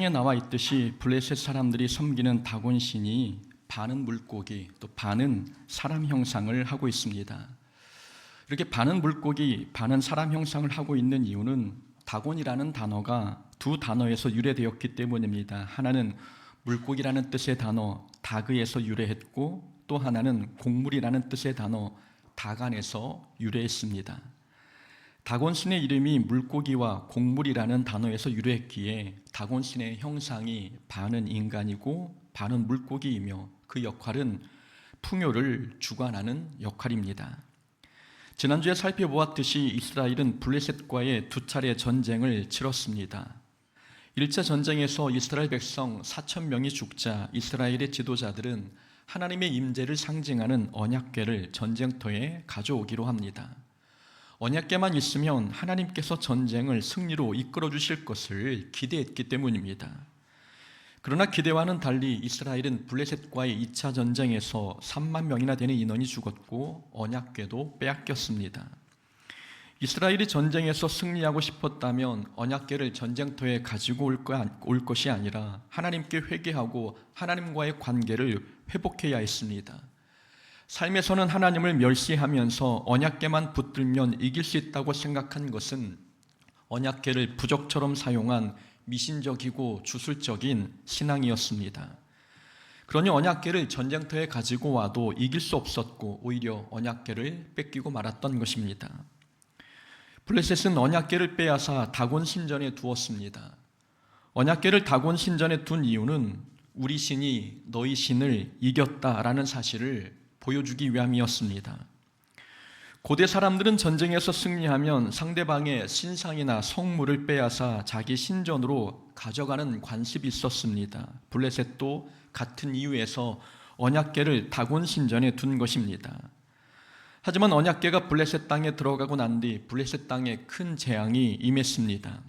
에 나와 있듯이 블레셋 사람들이 섬기는 다곤 신이 반은 물고기 또 반은 사람 형상을 하고 있습니다. 이렇게 반은 물고기 반은 사람 형상을 하고 있는 이유는 다곤이라는 단어가 두 단어에서 유래되었기 때문입니다. 하나는 물고기라는 뜻의 단어 다그에서 유래했고 또 하나는 곡물이라는 뜻의 단어 다간에서 유래했습니다. 다곤신의 이름이 물고기와 곡물이라는 단어에서 유래했기에 다곤신의 형상이 반은 인간이고 반은 물고기이며 그 역할은 풍요를 주관하는 역할입니다. 지난주에 살펴보았듯이 이스라엘은 블레셋과의 두 차례 전쟁을 치렀습니다. 1차 전쟁에서 이스라엘 백성 4,000명이 죽자 이스라엘의 지도자들은 하나님의 임재를 상징하는 언약궤를 전쟁터에 가져오기로 합니다. 언약궤만 있으면 하나님께서 전쟁을 승리로 이끌어 주실 것을 기대했기 때문입니다. 그러나 기대와는 달리 이스라엘은 블레셋과의 2차 전쟁에서 3만 명이나 되는 인원이 죽었고 언약궤도 빼앗겼습니다. 이스라엘이 전쟁에서 승리하고 싶었다면 언약궤를 전쟁터에 가지고 올 것이 아니라 하나님께 회개하고 하나님과의 관계를 회복해야 했습니다. 삶에서는 하나님을 멸시하면서 언약궤만 붙들면 이길 수 있다고 생각한 것은 언약궤를 부적처럼 사용한 미신적이고 주술적인 신앙이었습니다. 그러니 언약궤를 전쟁터에 가지고 와도 이길 수 없었고 오히려 언약궤를 뺏기고 말았던 것입니다. 블레셋은 언약궤를 빼앗아 다곤 신전에 두었습니다. 언약궤를 다곤 신전에 둔 이유는 우리 신이 너희 신을 이겼다라는 사실을 보여주기 위함이었습니다. 고대 사람들은 전쟁에서 승리하면 상대방의 신상이나 성물을 빼앗아 자기 신전으로 가져가는 관습이 있었습니다. 블레셋도 같은 이유에서 언약궤를 다곤 신전에 둔 것입니다. 하지만 언약궤가 블레셋 땅에 들어가고 난 뒤 블레셋 땅에 큰 재앙이 임했습니다.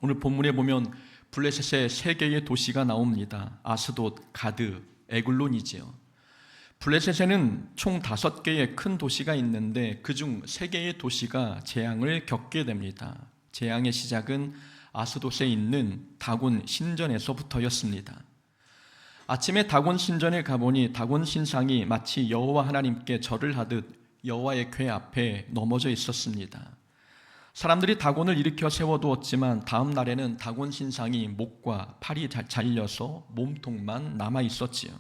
오늘 본문에 보면 블레셋의 세 개의 도시가 나옵니다. 아스돗, 가드, 에글론이지요. 블레셋에는 총 5개의 큰 도시가 있는데 그중 3개의 도시가 재앙을 겪게 됩니다. 재앙의 시작은 아스돗에 있는 다곤 신전에서부터였습니다. 아침에 다곤 신전에 가보니 다곤 신상이 마치 여호와 하나님께 절을 하듯 여호와의 궤 앞에 넘어져 있었습니다. 사람들이 다곤을 일으켜 세워두었지만 다음 날에는 다곤 신상이 목과 팔이 잘려서 몸통만 남아 있었지요.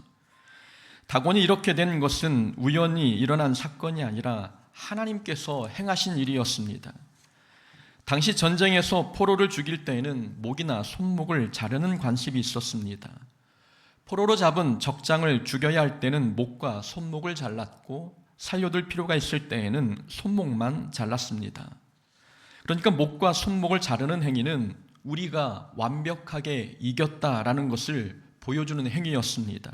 다곤이 이렇게 된 것은 우연히 일어난 사건이 아니라 하나님께서 행하신 일이었습니다. 당시 전쟁에서 포로를 죽일 때에는 목이나 손목을 자르는 관습이 있었습니다. 포로로 잡은 적장을 죽여야 할 때는 목과 손목을 잘랐고 살려둘 필요가 있을 때에는 손목만 잘랐습니다. 그러니까 목과 손목을 자르는 행위는 우리가 완벽하게 이겼다라는 것을 보여주는 행위였습니다.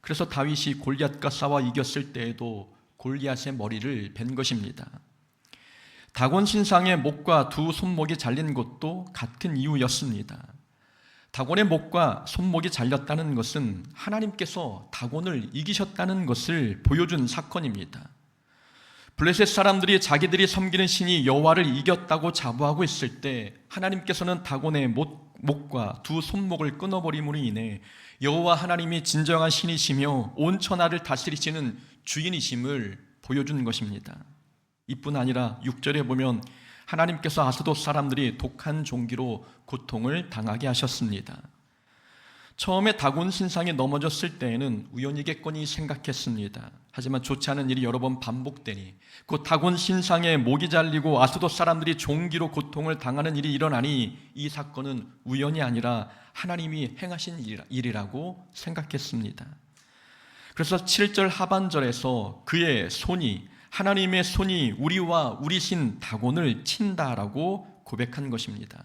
그래서 다윗이 골리앗과 싸워 이겼을 때에도 골리앗의 머리를 벤 것입니다. 다곤 신상의 목과 두 손목이 잘린 것도 같은 이유였습니다. 다곤의 목과 손목이 잘렸다는 것은 하나님께서 다곤을 이기셨다는 것을 보여준 사건입니다. 블레셋 사람들이 자기들이 섬기는 신이 여호와를 이겼다고 자부하고 있을 때 하나님께서는 다곤의 목과 두 손목을 끊어버림으로 인해 여호와 하나님이 진정한 신이시며 온 천하를 다스리시는 주인이심을 보여준 것입니다. 이뿐 아니라 6절에 보면 하나님께서 아스돗 사람들이 독한 종기로 고통을 당하게 하셨습니다. 처음에 다곤 신상이 넘어졌을 때에는 우연이겠거니 생각했습니다. 하지만 좋지 않은 일이 여러 번 반복되니 그 다곤 신상의 목이 잘리고 아스돗 사람들이 종기로 고통을 당하는 일이 일어나니 이 사건은 우연이 아니라 하나님이 행하신 일이라고 생각했습니다. 그래서 7절 하반절에서 그의 손이 하나님의 손이 우리와 우리 신 다곤을 친다라고 고백한 것입니다.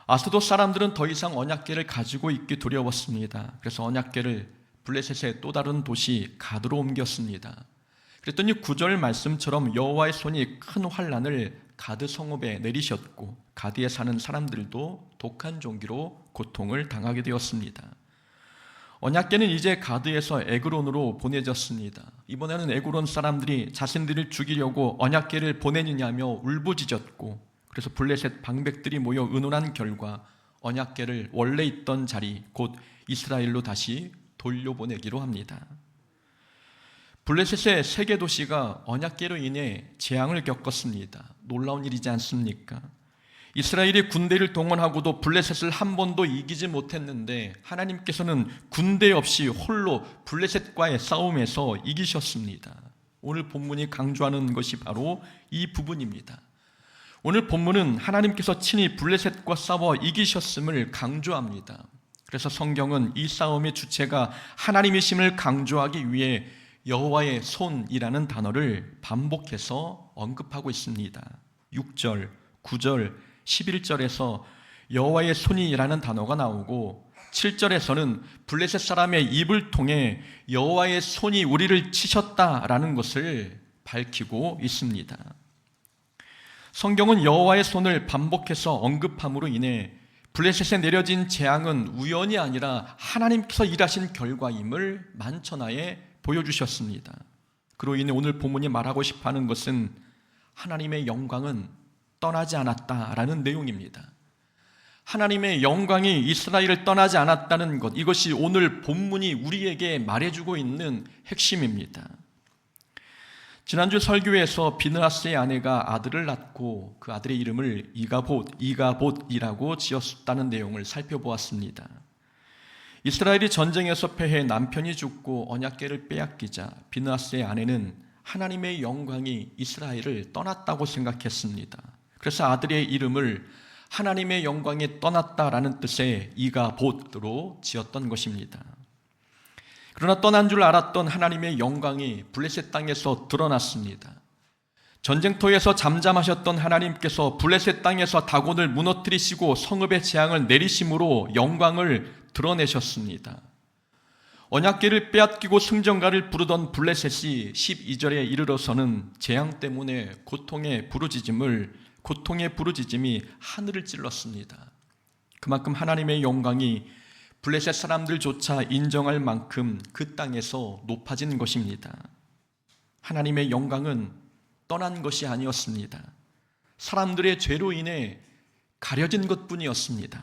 아스돗 사람들은 더 이상 언약궤를 가지고 있기 두려웠습니다. 그래서 언약궤를 블레셋의 또 다른 도시 가드로 옮겼습니다. 그랬더니 9절 말씀처럼 여호와의 손이 큰 환난을 가드 성읍에 내리셨고 가드에 사는 사람들도 독한 종기로 고통을 당하게 되었습니다. 언약궤는 이제 가드에서 에그론으로 보내졌습니다. 이번에는 에그론 사람들이 자신들을 죽이려고 언약궤를 보내느냐며 울부짖었고 그래서 블레셋 방백들이 모여 의논한 결과 언약궤를 원래 있던 자리 곧 이스라엘로 다시 돌려보내기로 합니다. 블레셋의 세 개 도시가 언약궤로 인해 재앙을 겪었습니다. 놀라운 일이지 않습니까? 이스라엘이 군대를 동원하고도 블레셋을 한 번도 이기지 못했는데 하나님께서는 군대 없이 홀로 블레셋과의 싸움에서 이기셨습니다. 오늘 본문이 강조하는 것이 바로 이 부분입니다. 오늘 본문은 하나님께서 친히 블레셋과 싸워 이기셨음을 강조합니다. 그래서 성경은 이 싸움의 주체가 하나님이심을 강조하기 위해 여호와의 손이라는 단어를 반복해서 언급하고 있습니다. 6절, 9절, 11절에서 여호와의 손이라는 단어가 나오고 7절에서는 블레셋 사람의 입을 통해 여호와의 손이 우리를 치셨다라는 것을 밝히고 있습니다. 성경은 여호와의 손을 반복해서 언급함으로 인해 블레셋에 내려진 재앙은 우연이 아니라 하나님께서 일하신 결과임을 만천하에 보여주셨습니다. 그로 인해 오늘 본문이 말하고 싶어하는 것은 하나님의 영광은 떠나지 않았다라는 내용입니다. 하나님의 영광이 이스라엘을 떠나지 않았다는 것, 이것이 오늘 본문이 우리에게 말해주고 있는 핵심입니다. 지난주 설교에서 비느하스의 아내가 아들을 낳고 그 아들의 이름을 이가봇이라고 지었다는 내용을 살펴보았습니다. 이스라엘이 전쟁에서 패해 남편이 죽고 언약궤를 빼앗기자 비느하스의 아내는 하나님의 영광이 이스라엘을 떠났다고 생각했습니다. 그래서 아들의 이름을 하나님의 영광이 떠났다라는 뜻의 이가봇으로 지었던 것입니다. 그러나 떠난 줄 알았던 하나님의 영광이 블레셋 땅에서 드러났습니다. 전쟁터에서 잠잠하셨던 하나님께서 블레셋 땅에서 다곤을 무너뜨리시고 성읍의 재앙을 내리심으로 영광을 드러내셨습니다. 언약궤를 빼앗기고 승전가를 부르던 블레셋이 12절에 이르러서는 재앙 때문에 고통의 부르짖음이 하늘을 찔렀습니다. 그만큼 하나님의 영광이 블레셋 사람들조차 인정할 만큼 그 땅에서 높아진 것입니다. 하나님의 영광은 떠난 것이 아니었습니다. 사람들의 죄로 인해 가려진 것뿐이었습니다.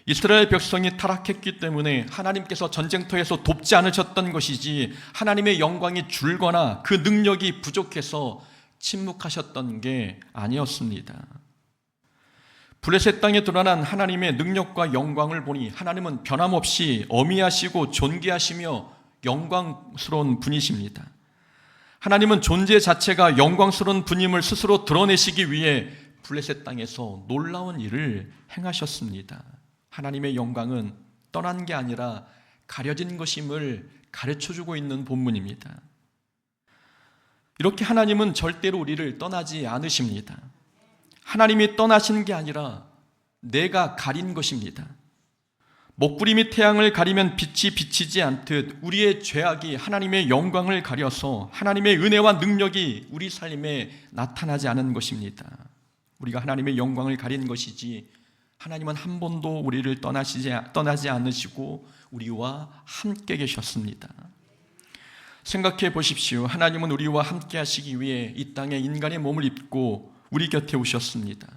이스라엘 백성이 타락했기 때문에 하나님께서 전쟁터에서 돕지 않으셨던 것이지 하나님의 영광이 줄거나 그 능력이 부족해서 침묵하셨던 게 아니었습니다. 블레셋 땅에 드러난 하나님의 능력과 영광을 보니 하나님은 변함없이 어미하시고 존귀하시며 영광스러운 분이십니다. 하나님은 존재 자체가 영광스러운 분임을 스스로 드러내시기 위해 블레셋 땅에서 놀라운 일을 행하셨습니다. 하나님의 영광은 떠난 게 아니라 가려진 것임을 가르쳐주고 있는 본문입니다. 이렇게 하나님은 절대로 우리를 떠나지 않으십니다. 하나님이 떠나신 게 아니라 내가 가린 것입니다. 먹구름이 태양을 가리면 빛이 비치지 않듯 우리의 죄악이 하나님의 영광을 가려서 하나님의 은혜와 능력이 우리 삶에 나타나지 않은 것입니다. 우리가 하나님의 영광을 가린 것이지 하나님은 한 번도 우리를 떠나지 않으시고 우리와 함께 계셨습니다. 생각해 보십시오. 하나님은 우리와 함께 하시기 위해 이 땅에 인간의 몸을 입고 우리 곁에 오셨습니다.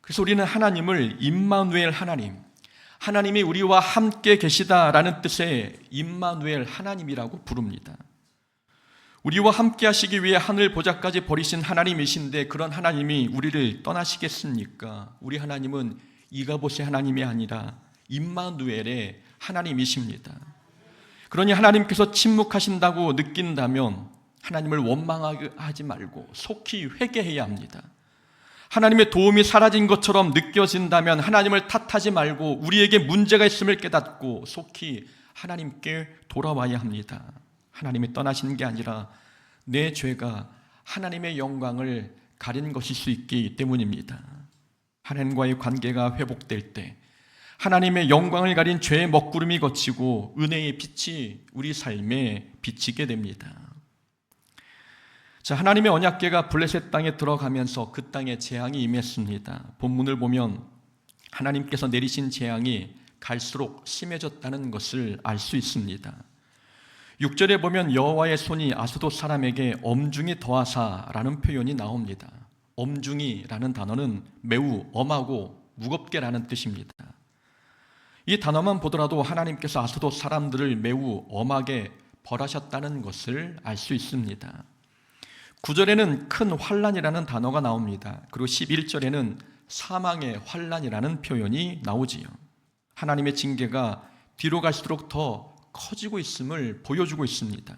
그래서 우리는 하나님을 임마누엘 하나님이 우리와 함께 계시다라는 뜻의 임마누엘 하나님이라고 부릅니다. 우리와 함께 하시기 위해 하늘 보좌까지 버리신 하나님이신데 그런 하나님이 우리를 떠나시겠습니까? 우리 하나님은 이가봇의 하나님이 아니라 임마누엘의 하나님이십니다. 그러니 하나님께서 침묵하신다고 느낀다면 하나님을 원망하지 말고 속히 회개해야 합니다. 하나님의 도움이 사라진 것처럼 느껴진다면 하나님을 탓하지 말고 우리에게 문제가 있음을 깨닫고 속히 하나님께 돌아와야 합니다. 하나님이 떠나신 게 아니라 내 죄가 하나님의 영광을 가린 것일 수 있기 때문입니다. 하나님과의 관계가 회복될 때 하나님의 영광을 가린 죄의 먹구름이 걷히고 은혜의 빛이 우리 삶에 비치게 됩니다. 자, 하나님의 언약궤가 블레셋 땅에 들어가면서 그 땅에 재앙이 임했습니다. 본문을 보면 하나님께서 내리신 재앙이 갈수록 심해졌다는 것을 알 수 있습니다. 6절에 보면 여호와의 손이 아스돗 사람에게 엄중히 더하사라는 표현이 나옵니다. 엄중히라는 단어는 매우 엄하고 무겁게라는 뜻입니다. 이 단어만 보더라도 하나님께서 아스돗 사람들을 매우 엄하게 벌하셨다는 것을 알 수 있습니다. 9절에는 큰 환난이라는 단어가 나옵니다. 그리고 11절에는 사망의 환난이라는 표현이 나오지요. 하나님의 징계가 뒤로 갈수록 더 커지고 있음을 보여주고 있습니다.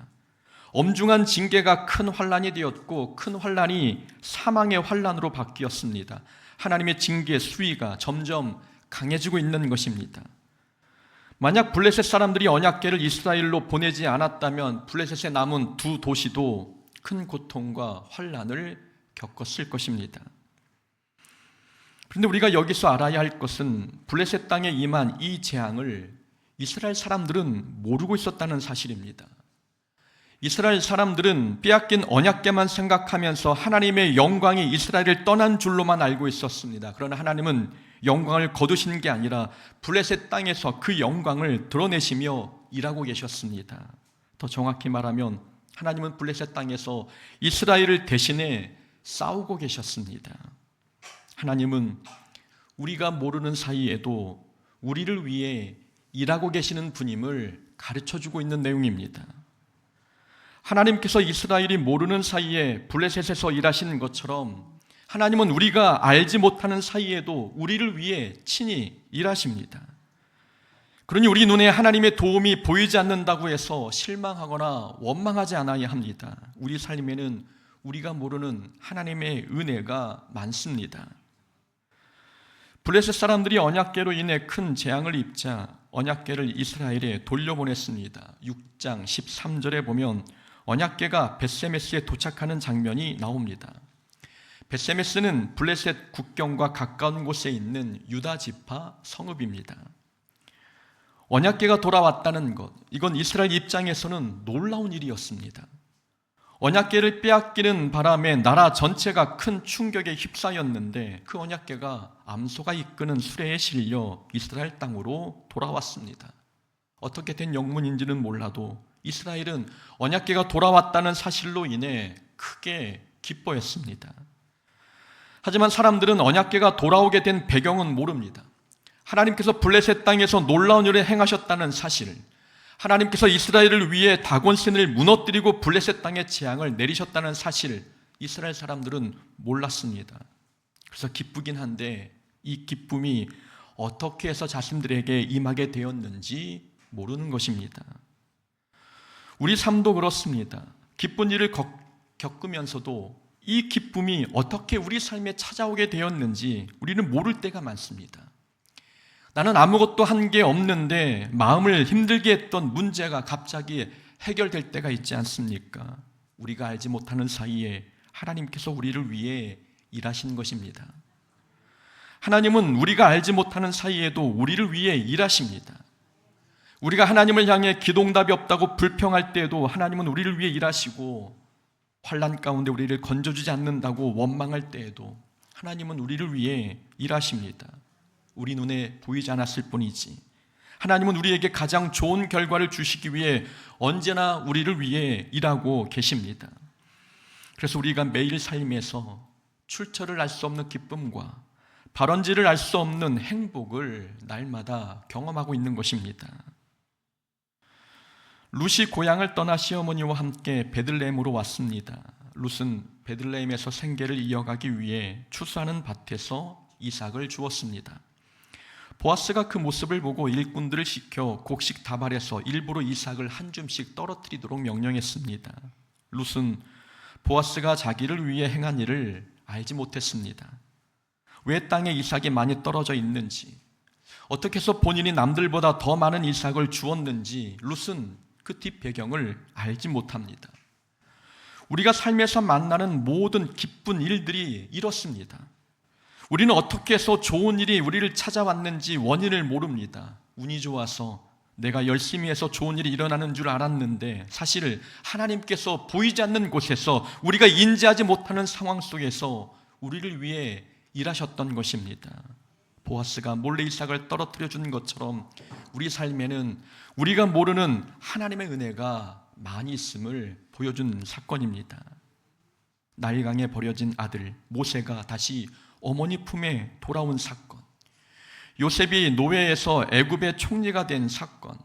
엄중한 징계가 큰 환난이 되었고 큰 환난이 사망의 환난으로 바뀌었습니다. 하나님의 징계의 수위가 점점 강해지고 있는 것입니다. 만약 블레셋 사람들이 언약궤를 이스라엘로 보내지 않았다면 블레셋에 남은 두 도시도 큰 고통과 환난을 겪었을 것입니다. 그런데 우리가 여기서 알아야 할 것은 블레셋 땅에 임한 이 재앙을 이스라엘 사람들은 모르고 있었다는 사실입니다. 이스라엘 사람들은 빼앗긴 언약궤만 생각하면서 하나님의 영광이 이스라엘을 떠난 줄로만 알고 있었습니다. 그러나 하나님은 영광을 거두신 게 아니라 블레셋 땅에서 그 영광을 드러내시며 일하고 계셨습니다. 더 정확히 말하면 하나님은 블레셋 땅에서 이스라엘을 대신해 싸우고 계셨습니다. 하나님은 우리가 모르는 사이에도 우리를 위해 일하고 계시는 분임을 가르쳐주고 있는 내용입니다. 하나님께서 이스라엘이 모르는 사이에 블레셋에서 일하시는 것처럼 하나님은 우리가 알지 못하는 사이에도 우리를 위해 친히 일하십니다. 그러니 우리 눈에 하나님의 도움이 보이지 않는다고 해서 실망하거나 원망하지 않아야 합니다. 우리 삶에는 우리가 모르는 하나님의 은혜가 많습니다. 블레셋 사람들이 언약궤로 인해 큰 재앙을 입자 언약궤를 이스라엘에 돌려보냈습니다. 6장 13절에 보면 언약궤가 벳세메스에 도착하는 장면이 나옵니다. 벳세메스는 블레셋 국경과 가까운 곳에 있는 유다 지파 성읍입니다. 언약궤가 돌아왔다는 것, 이건 이스라엘 입장에서는 놀라운 일이었습니다. 언약궤를 빼앗기는 바람에 나라 전체가 큰 충격에 휩싸였는데 그 언약궤가 암소가 이끄는 수레에 실려 이스라엘 땅으로 돌아왔습니다. 어떻게 된 영문인지는 몰라도 이스라엘은 언약궤가 돌아왔다는 사실로 인해 크게 기뻐했습니다. 하지만 사람들은 언약궤가 돌아오게 된 배경은 모릅니다. 하나님께서 블레셋 땅에서 놀라운 일을 행하셨다는 사실, 하나님께서 이스라엘을 위해 다곤신을 무너뜨리고 블레셋 땅에 재앙을 내리셨다는 사실, 이스라엘 사람들은 몰랐습니다. 그래서 기쁘긴 한데 이 기쁨이 어떻게 해서 자신들에게 임하게 되었는지 모르는 것입니다. 우리 삶도 그렇습니다. 기쁜 일을 겪으면서도 이 기쁨이 어떻게 우리 삶에 찾아오게 되었는지 우리는 모를 때가 많습니다. 나는 아무것도 한 게 없는데 마음을 힘들게 했던 문제가 갑자기 해결될 때가 있지 않습니까? 우리가 알지 못하는 사이에 하나님께서 우리를 위해 일하신 것입니다. 하나님은 우리가 알지 못하는 사이에도 우리를 위해 일하십니다. 우리가 하나님을 향해 기도응답이 없다고 불평할 때에도 하나님은 우리를 위해 일하시고, 환난 가운데 우리를 건져주지 않는다고 원망할 때에도 하나님은 우리를 위해 일하십니다. 우리 눈에 보이지 않았을 뿐이지 하나님은 우리에게 가장 좋은 결과를 주시기 위해 언제나 우리를 위해 일하고 계십니다. 그래서 우리가 매일 삶에서 출처를 알 수 없는 기쁨과 발원지를 알 수 없는 행복을 날마다 경험하고 있는 것입니다. 룻이 고향을 떠나 시어머니와 함께 베들레헴으로 왔습니다. 룻은 베들레헴에서 생계를 이어가기 위해 추수하는 밭에서 이삭을 주었습니다. 보아스가 그 모습을 보고 일꾼들을 시켜 곡식 다발에서 일부러 이삭을 한 줌씩 떨어뜨리도록 명령했습니다. 룻은 보아스가 자기를 위해 행한 일을 알지 못했습니다. 왜 땅에 이삭이 많이 떨어져 있는지, 어떻게 해서 본인이 남들보다 더 많은 이삭을 주었는지 룻은 그 뒷배경을 알지 못합니다. 우리가 삶에서 만나는 모든 기쁜 일들이 이렇습니다. 우리는 어떻게 해서 좋은 일이 우리를 찾아왔는지 원인을 모릅니다. 운이 좋아서 내가 열심히 해서 좋은 일이 일어나는 줄 알았는데 사실 하나님께서 보이지 않는 곳에서 우리가 인지하지 못하는 상황 속에서 우리를 위해 일하셨던 것입니다. 보아스가 몰래 이삭을 떨어뜨려 준 것처럼 우리 삶에는 우리가 모르는 하나님의 은혜가 많이 있음을 보여준 사건입니다. 나일강에 버려진 아들 모세가 다시 어머니 품에 돌아온 사건, 요셉이 노예에서 애굽의 총리가 된 사건,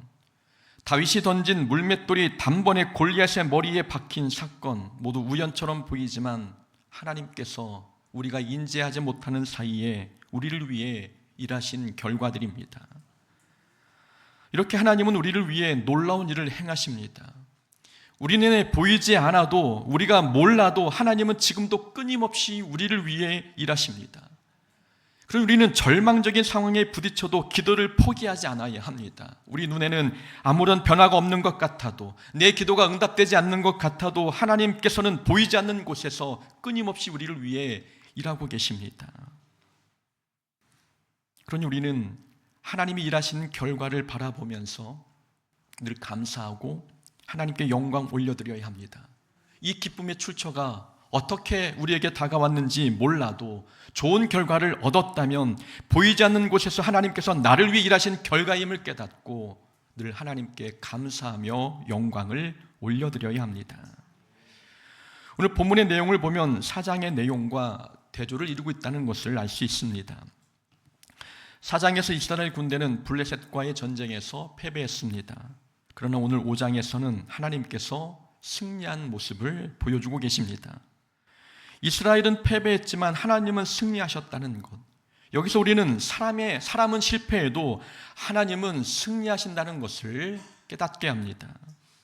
다윗이 던진 물맷돌이 단번에 골리앗의 머리에 박힌 사건, 모두 우연처럼 보이지만 하나님께서 우리가 인지하지 못하는 사이에 우리를 위해 일하신 결과들입니다. 이렇게 하나님은 우리를 위해 놀라운 일을 행하십니다. 우리는 보이지 않아도, 우리가 몰라도 하나님은 지금도 끊임없이 우리를 위해 일하십니다. 그럼 우리는 절망적인 상황에 부딪혀도 기도를 포기하지 않아야 합니다. 우리 눈에는 아무런 변화가 없는 것 같아도, 내 기도가 응답되지 않는 것 같아도 하나님께서는 보이지 않는 곳에서 끊임없이 우리를 위해 일하고 계십니다. 그러니 우리는 하나님이 일하시는 결과를 바라보면서 늘 감사하고 하나님께 영광 올려드려야 합니다. 이 기쁨의 출처가 어떻게 우리에게 다가왔는지 몰라도 좋은 결과를 얻었다면 보이지 않는 곳에서 하나님께서 나를 위해 일하신 결과임을 깨닫고 늘 하나님께 감사하며 영광을 올려드려야 합니다. 오늘 본문의 내용을 보면 사장의 내용과 대조를 이루고 있다는 것을 알 수 있습니다. 사장에서 이스라엘 군대는 블레셋과의 전쟁에서 패배했습니다. 그러나 오늘 5장에서는 하나님께서 승리한 모습을 보여주고 계십니다. 이스라엘은 패배했지만 하나님은 승리하셨다는 것. 여기서 우리는 사람은 실패해도 하나님은 승리하신다는 것을 깨닫게 합니다.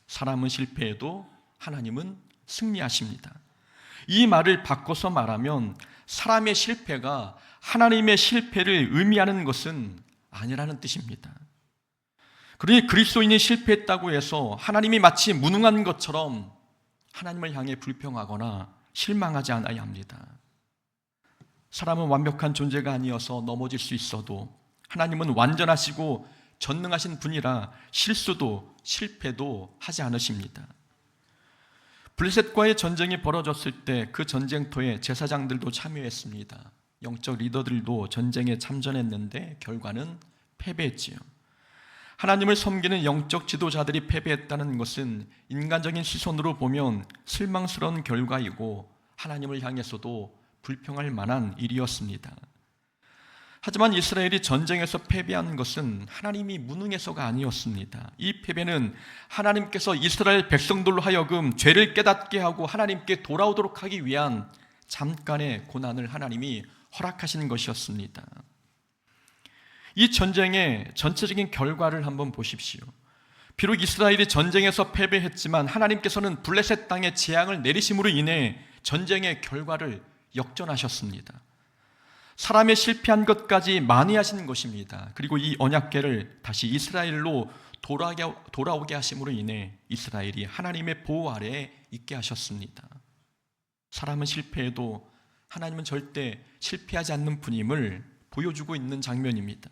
사람은 실패해도 하나님은 승리하십니다. 이 말을 바꿔서 말하면 사람의 실패가 하나님의 실패를 의미하는 것은 아니라는 뜻입니다. 그러니 그리스도인이 실패했다고 해서 하나님이 마치 무능한 것처럼 하나님을 향해 불평하거나 실망하지 않아야 합니다. 사람은 완벽한 존재가 아니어서 넘어질 수 있어도 하나님은 완전하시고 전능하신 분이라 실수도 실패도 하지 않으십니다. 블레셋과의 전쟁이 벌어졌을 때 그 전쟁터에 제사장들도 참여했습니다. 영적 리더들도 전쟁에 참전했는데 결과는 패배했지요. 하나님을 섬기는 영적 지도자들이 패배했다는 것은 인간적인 시선으로 보면 실망스러운 결과이고 하나님을 향해서도 불평할 만한 일이었습니다. 하지만 이스라엘이 전쟁에서 패배한 것은 하나님이 무능해서가 아니었습니다. 이 패배는 하나님께서 이스라엘 백성들로 하여금 죄를 깨닫게 하고 하나님께 돌아오도록 하기 위한 잠깐의 고난을 하나님이 허락하신 것이었습니다. 이 전쟁의 전체적인 결과를 한번 보십시오. 비록 이스라엘이 전쟁에서 패배했지만 하나님께서는 블레셋 땅에 재앙을 내리심으로 인해 전쟁의 결과를 역전하셨습니다. 사람의 실패한 것까지 만회하신 것입니다. 그리고 이 언약궤를 다시 이스라엘로 돌아오게 하심으로 인해 이스라엘이 하나님의 보호 아래에 있게 하셨습니다. 사람은 실패해도 하나님은 절대 실패하지 않는 분임을 보여주고 있는 장면입니다.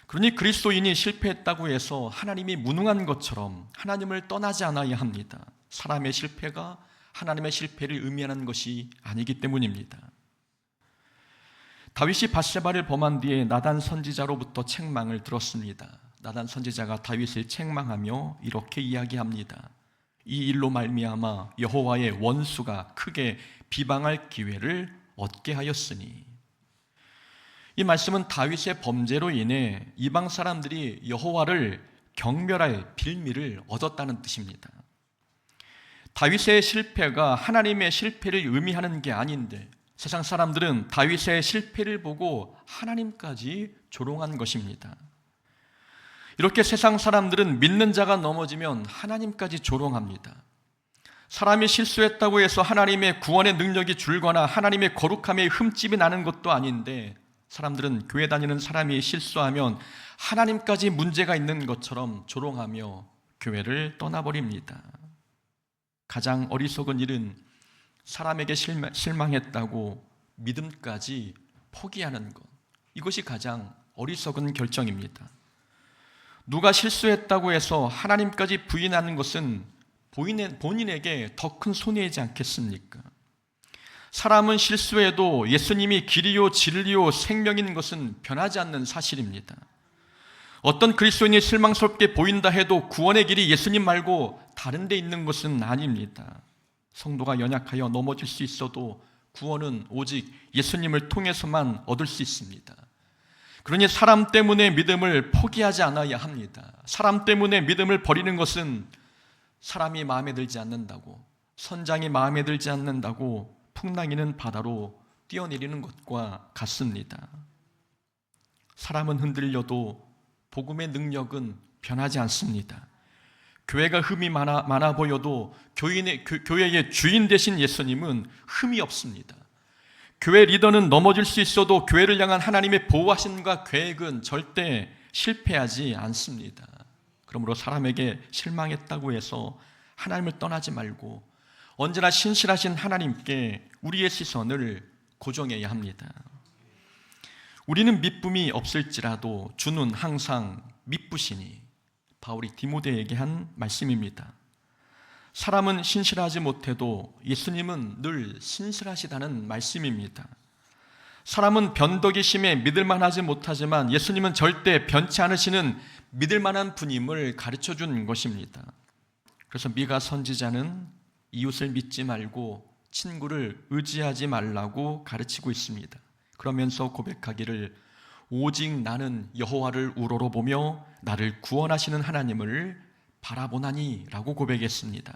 그러니 그리스도인이 실패했다고 해서 하나님이 무능한 것처럼 하나님을 떠나지 않아야 합니다. 사람의 실패가 하나님의 실패를 의미하는 것이 아니기 때문입니다. 다윗이 밧세바를 범한 뒤에 나단 선지자로부터 책망을 들었습니다. 나단 선지자가 다윗을 책망하며 이렇게 이야기합니다. 이 일로 말미암아 여호와의 원수가 크게 비방할 기회를 얻게 하였으니. 이 말씀은 다윗의 범죄로 인해 이방 사람들이 여호와를 경멸할 빌미를 얻었다는 뜻입니다. 다윗의 실패가 하나님의 실패를 의미하는 게 아닌데 세상 사람들은 다윗의 실패를 보고 하나님까지 조롱한 것입니다. 이렇게 세상 사람들은 믿는 자가 넘어지면 하나님까지 조롱합니다. 사람이 실수했다고 해서 하나님의 구원의 능력이 줄거나 하나님의 거룩함에 흠집이 나는 것도 아닌데 사람들은 교회 다니는 사람이 실수하면 하나님까지 문제가 있는 것처럼 조롱하며 교회를 떠나버립니다. 가장 어리석은 일은 사람에게 실망했다고 믿음까지 포기하는 것. 이것이 가장 어리석은 결정입니다. 누가 실수했다고 해서 하나님까지 부인하는 것은 본인에게 더 큰 손해이지 않겠습니까? 사람은 실수해도 예수님이 길이요 진리요 생명인 것은 변하지 않는 사실입니다. 어떤 그리스도인이 실망스럽게 보인다 해도 구원의 길이 예수님 말고 다른 데 있는 것은 아닙니다. 성도가 연약하여 넘어질 수 있어도 구원은 오직 예수님을 통해서만 얻을 수 있습니다. 그러니 사람 때문에 믿음을 포기하지 않아야 합니다. 사람 때문에 믿음을 버리는 것은 사람이 마음에 들지 않는다고, 선장이 마음에 들지 않는다고 풍랑이는 바다로 뛰어내리는 것과 같습니다. 사람은 흔들려도 복음의 능력은 변하지 않습니다. 교회가 흠이 많아 보여도 교회의 주인 되신 예수님은 흠이 없습니다. 교회 리더는 넘어질 수 있어도 교회를 향한 하나님의 보호하심과 계획은 절대 실패하지 않습니다. 그러므로 사람에게 실망했다고 해서 하나님을 떠나지 말고 언제나 신실하신 하나님께 우리의 시선을 고정해야 합니다. 우리는 미쁨이 없을지라도 주는 항상 미쁘시니, 바울이 디모데에게 한 말씀입니다. 사람은 신실하지 못해도 예수님은 늘 신실하시다는 말씀입니다. 사람은 변덕이 심해 믿을만하지 못하지만 예수님은 절대 변치 않으시는 믿을만한 분임을 가르쳐준 것입니다. 그래서 미가 선지자는 이웃을 믿지 말고 친구를 의지하지 말라고 가르치고 있습니다. 그러면서 고백하기를 오직 나는 여호와를 우러러 보며 나를 구원하시는 하나님을 바라보나니 라고 고백했습니다.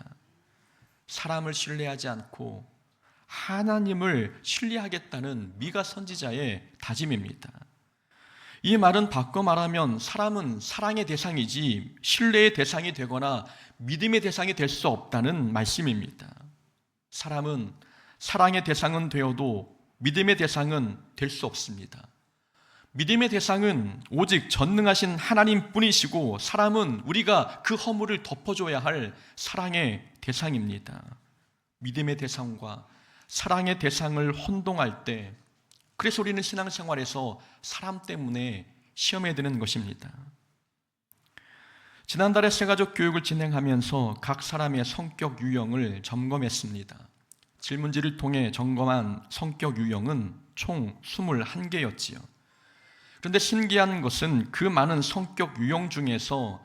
사람을 신뢰하지 않고 하나님을 신뢰하겠다는 미가 선지자의 다짐입니다. 이 말은 바꿔 말하면 사람은 사랑의 대상이지 신뢰의 대상이 되거나 믿음의 대상이 될 수 없다는 말씀입니다. 사람은 사랑의 대상은 되어도 믿음의 대상은 될 수 없습니다. 믿음의 대상은 오직 전능하신 하나님뿐이시고 사람은 우리가 그 허물을 덮어줘야 할 사랑의 대상입니다. 믿음의 대상과 사랑의 대상을 혼동할 때, 그래서 우리는 신앙생활에서 사람 때문에 시험에 드는 것입니다. 지난달에 새가족 교육을 진행하면서 각 사람의 성격 유형을 점검했습니다. 질문지를 통해 점검한 성격 유형은 총 21개였지요. 그런데 신기한 것은 그 많은 성격 유형 중에서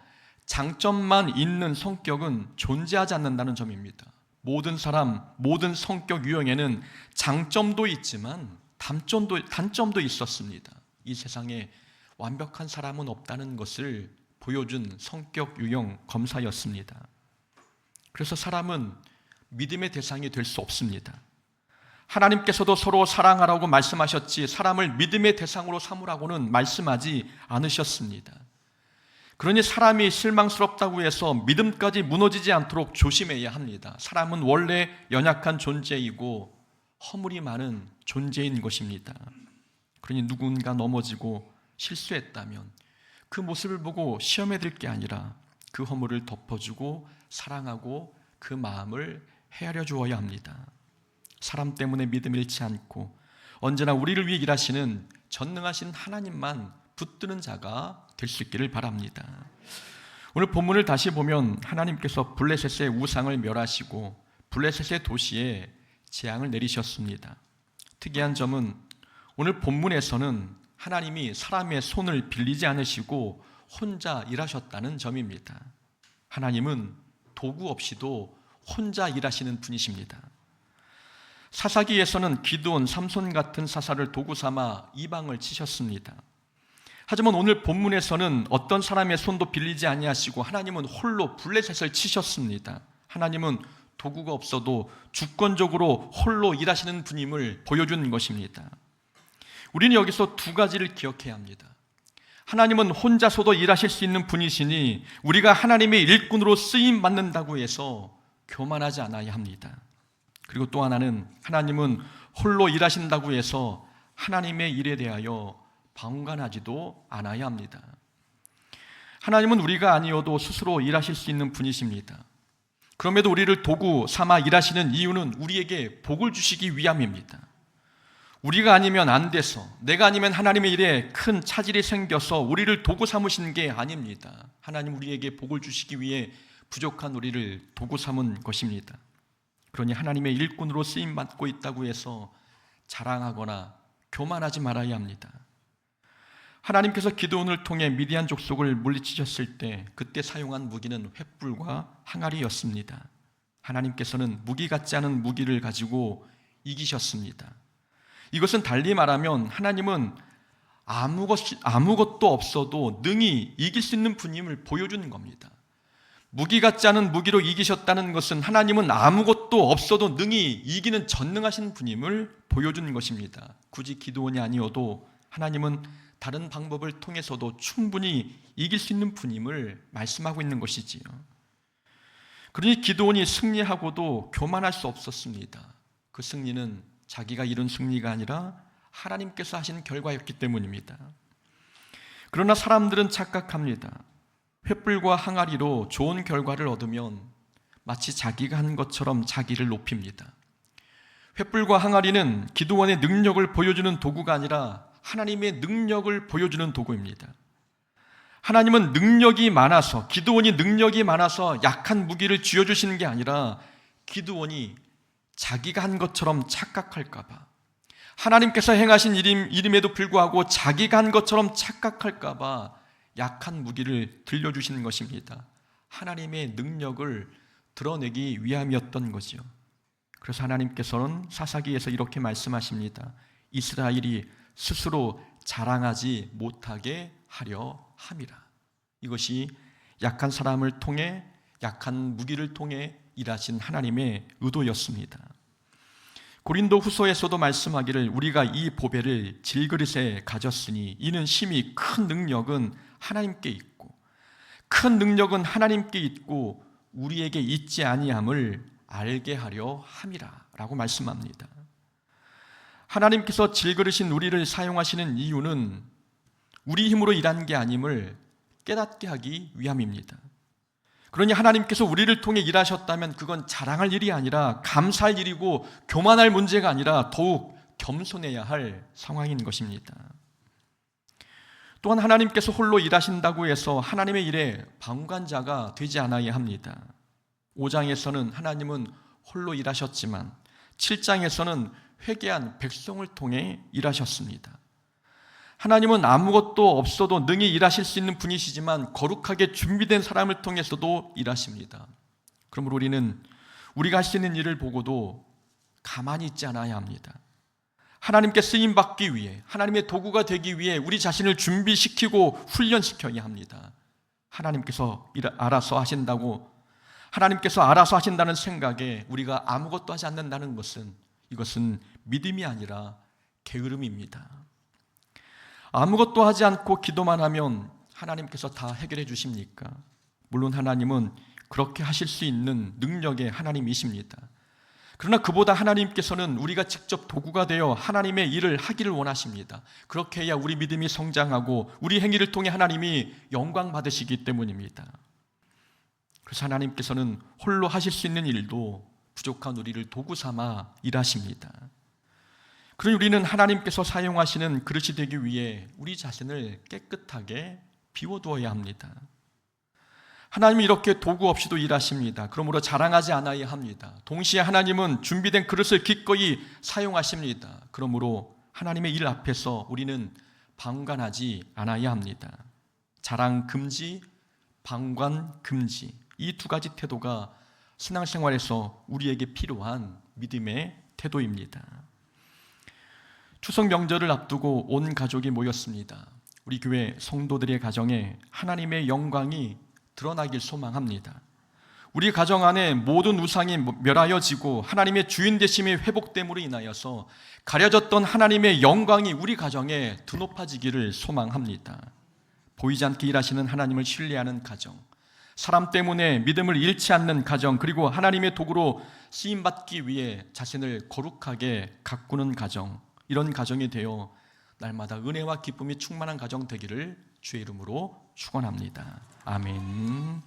장점만 있는 성격은 존재하지 않는다는 점입니다. 모든 사람, 모든 성격 유형에는 장점도 있지만 단점도 있었습니다. 이 세상에 완벽한 사람은 없다는 것을 보여준 성격 유형 검사였습니다. 그래서 사람은 믿음의 대상이 될 수 없습니다. 하나님께서도 서로 사랑하라고 말씀하셨지 사람을 믿음의 대상으로 삼으라고는 말씀하지 않으셨습니다. 그러니 사람이 실망스럽다고 해서 믿음까지 무너지지 않도록 조심해야 합니다. 사람은 원래 연약한 존재이고 허물이 많은 존재인 것입니다. 그러니 누군가 넘어지고 실수했다면 그 모습을 보고 시험에 들 게 아니라 그 허물을 덮어주고 사랑하고 그 마음을 헤아려 주어야 합니다. 사람 때문에 믿음 잃지 않고 언제나 우리를 위해 일하시는 전능하신 하나님만 붙드는 자가 될 수 있기를 바랍니다. 오늘 본문을 다시 보면 하나님께서 블레셋의 우상을 멸하시고 블레셋의 도시에 재앙을 내리셨습니다. 특이한 점은 오늘 본문에서는 하나님이 사람의 손을 빌리지 않으시고 혼자 일하셨다는 점입니다. 하나님은 도구 없이도 혼자 일하시는 분이십니다. 사사기에서는 기드온, 삼손 같은 사사를 도구 삼아 이방을 치셨습니다. 하지만 오늘 본문에서는 어떤 사람의 손도 빌리지 아니하시고 하나님은 홀로 블레셋을 치셨습니다. 하나님은 도구가 없어도 주권적으로 홀로 일하시는 분임을 보여준 것입니다. 우리는 여기서 두 가지를 기억해야 합니다. 하나님은 혼자서도 일하실 수 있는 분이시니 우리가 하나님의 일꾼으로 쓰임 받는다고 해서 교만하지 않아야 합니다. 그리고 또 하나는 하나님은 홀로 일하신다고 해서 하나님의 일에 대하여 방관하지도 않아야 합니다. 하나님은 우리가 아니어도 스스로 일하실 수 있는 분이십니다. 그럼에도 우리를 도구 삼아 일하시는 이유는 우리에게 복을 주시기 위함입니다. 우리가 아니면 안 돼서, 내가 아니면 하나님의 일에 큰 차질이 생겨서 우리를 도구 삼으신 게 아닙니다. 하나님 우리에게 복을 주시기 위해 부족한 우리를 도구 삼은 것입니다. 그러니 하나님의 일꾼으로 쓰임받고 있다고 해서 자랑하거나 교만하지 말아야 합니다. 하나님께서 기드온을 통해 미디안 족속을 물리치셨을 때 그때 사용한 무기는 횃불과 항아리였습니다. 하나님께서는 무기 같지 않은 무기를 가지고 이기셨습니다. 이것은 달리 말하면 하나님은 아무것도 없어도 능히 이길 수 있는 분임을 보여주는 겁니다. 무기 같지 않은 무기로 이기셨다는 것은 하나님은 아무것도 없어도 능히 이기는 전능하신 분임을 보여주는 것입니다. 굳이 기드온이 아니어도 하나님은 다른 방법을 통해서도 충분히 이길 수 있는 분임을 말씀하고 있는 것이지요. 그러니 기드온이 승리하고도 교만할 수 없었습니다. 그 승리는 자기가 이룬 승리가 아니라 하나님께서 하신 결과였기 때문입니다. 그러나 사람들은 착각합니다. 횃불과 항아리로 좋은 결과를 얻으면 마치 자기가 한 것처럼 자기를 높입니다. 횃불과 항아리는 기드온의 능력을 보여주는 도구가 아니라 하나님의 능력을 보여주는 도구입니다. 하나님은 능력이 많아서, 기드온이 능력이 많아서 약한 무기를 쥐어주시는 게 아니라 기드온이 자기가 한 것처럼 착각할까 봐, 하나님께서 행하신 일임에도 불구하고 자기가 한 것처럼 착각할까 봐 약한 무기를 들려주시는 것입니다. 하나님의 능력을 드러내기 위함이었던 거죠. 그래서 하나님께서는 사사기에서 이렇게 말씀하십니다. 이스라엘이 스스로 자랑하지 못하게 하려 함이라. 이것이 약한 사람을 통해, 약한 무기를 통해 일하신 하나님의 의도였습니다. 고린도 후서에서도 말씀하기를 우리가 이 보배를 질그릇에 가졌으니 이는 심히 큰 능력은 하나님께 있고, 큰 능력은 하나님께 있고 우리에게 있지 아니함을 알게 하려 함이라 라고 말씀합니다. 하나님께서 질그릇인 우리를 사용하시는 이유는 우리 힘으로 일한 게 아님을 깨닫게 하기 위함입니다. 그러니 하나님께서 우리를 통해 일하셨다면 그건 자랑할 일이 아니라 감사할 일이고 교만할 문제가 아니라 더욱 겸손해야 할 상황인 것입니다. 또한 하나님께서 홀로 일하신다고 해서 하나님의 일에 방관자가 되지 않아야 합니다. 5장에서는 하나님은 홀로 일하셨지만 7장에서는 회개한 백성을 통해 일하셨습니다. 하나님은 아무것도 없어도 능히 일하실 수 있는 분이시지만 거룩하게 준비된 사람을 통해서도 일하십니다. 그러므로 우리는 우리가 할 수 있는 일을 보고도 가만히 있지 않아야 합니다. 하나님께 쓰임받기 위해, 하나님의 도구가 되기 위해 우리 자신을 준비시키고 훈련시켜야 합니다. 하나님께서 알아서 하신다고, 하나님께서 알아서 하신다는 생각에 우리가 아무것도 하지 않는다는 것은, 이것은 믿음이 아니라 게으름입니다. 아무것도 하지 않고 기도만 하면 하나님께서 다 해결해 주십니까? 물론 하나님은 그렇게 하실 수 있는 능력의 하나님이십니다. 그러나 그보다 하나님께서는 우리가 직접 도구가 되어 하나님의 일을 하기를 원하십니다. 그렇게 해야 우리 믿음이 성장하고 우리 행위를 통해 하나님이 영광 받으시기 때문입니다. 그래서 하나님께서는 홀로 하실 수 있는 일도 부족한 우리를 도구 삼아 일하십니다. 그러니 우리는 하나님께서 사용하시는 그릇이 되기 위해 우리 자신을 깨끗하게 비워두어야 합니다. 하나님이 이렇게 도구 없이도 일하십니다. 그러므로 자랑하지 않아야 합니다. 동시에 하나님은 준비된 그릇을 기꺼이 사용하십니다. 그러므로 하나님의 일 앞에서 우리는 방관하지 않아야 합니다. 자랑 금지, 방관 금지, 이 두 가지 태도가 신앙생활에서 우리에게 필요한 믿음의 태도입니다. 추석 명절을 앞두고 온 가족이 모였습니다. 우리 교회 성도들의 가정에 하나님의 영광이 드러나길 소망합니다. 우리 가정 안에 모든 우상이 멸하여지고 하나님의 주인 되심이 회복됨으로 인하여서 가려졌던 하나님의 영광이 우리 가정에 드높아지기를 소망합니다. 보이지 않게 일하시는 하나님을 신뢰하는 가정, 사람 때문에 믿음을 잃지 않는 가정, 그리고 하나님의 도구로 쓰임받기 위해 자신을 거룩하게 가꾸는 가정, 이런 가정이 되어 날마다 은혜와 기쁨이 충만한 가정 되기를 주의 이름으로 축원합니다. 아멘.